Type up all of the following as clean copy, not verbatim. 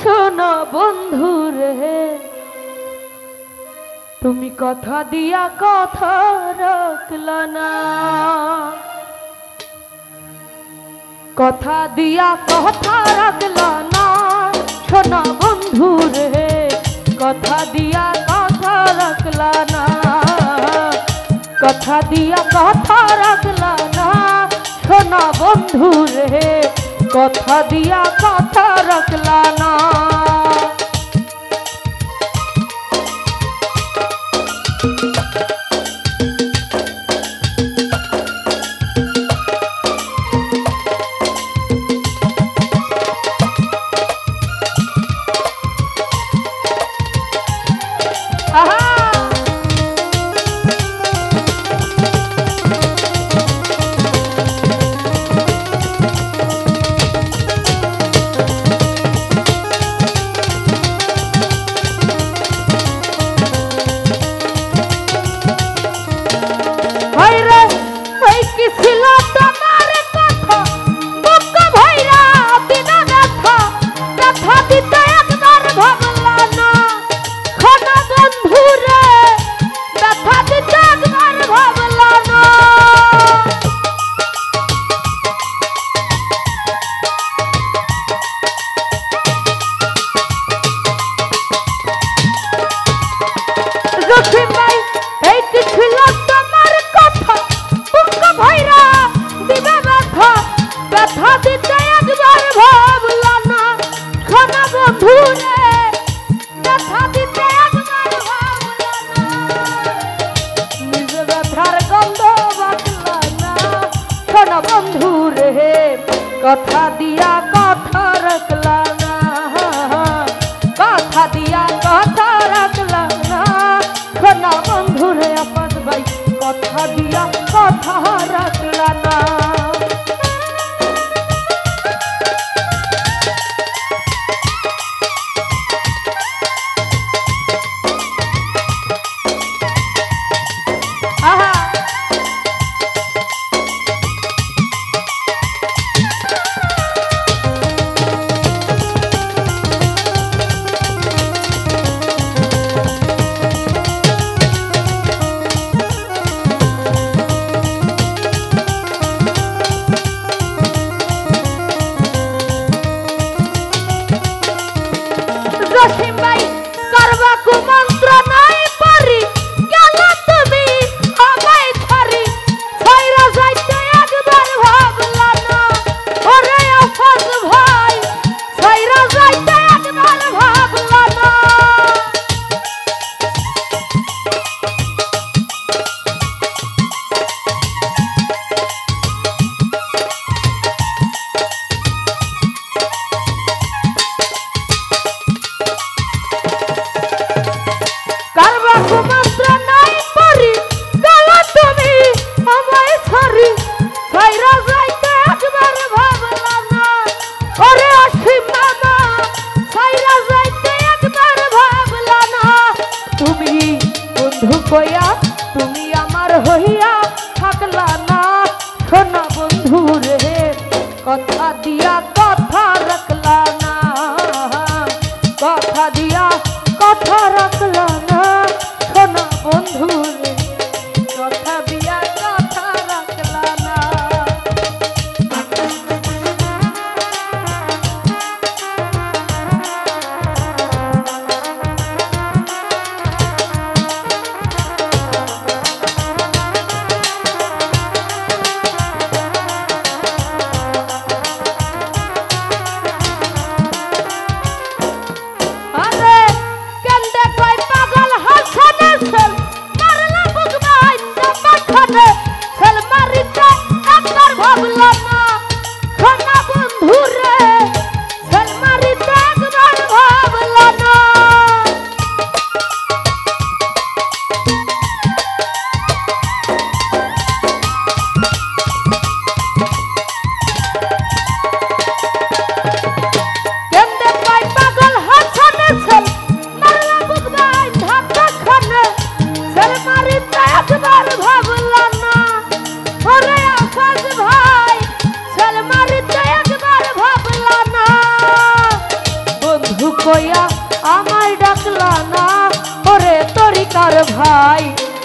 শোনো বন্ধু রে, তুমি কথা দিয়া কথা রাখলা না, কথা দিয়া কথা রাখলা না। শোনো বন্ধু রে, কথা দিয়া কথা রাখলা না, কথা দিয়া কথা রাখলা না। শোনো বন্ধু রে, কথা দিয়া কথা রাখলা না। কথা দিয়া কথা রাখলা না, কথা দিয়া কথা রাখলা না। শোনা বন্ধু রে আপন ভাই, কথা দিয়া কথা রাখলা না। তুমি আমার হইয়া থাকলা না। শোনা বন্ধু রে, কথা দিয়া কথা রাখলা না, কথা দিয়া কথা রাখলা না। শোনা বন্ধু রে, কথা দিয়া কথা রাখলা না। পাগল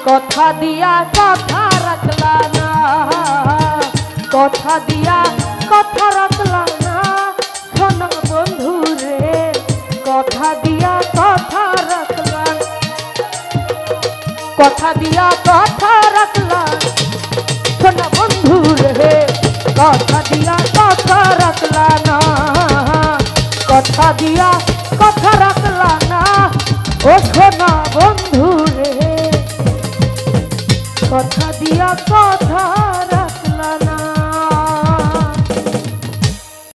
কথা দিয়া কথা রাখলা না, কথা দিয়া কথা রাখলা না সোনা বন্ধু রে, কথা দিয়া কথা রাখলা, কথা দিয়া কথা রাখলা সোনা বন্ধু রে, কথা দিয়া কথা রাখলা না, কথা দিয়া কথা রাখলা না ও সোনা বন্ধু রে, কথা দিয়া কথা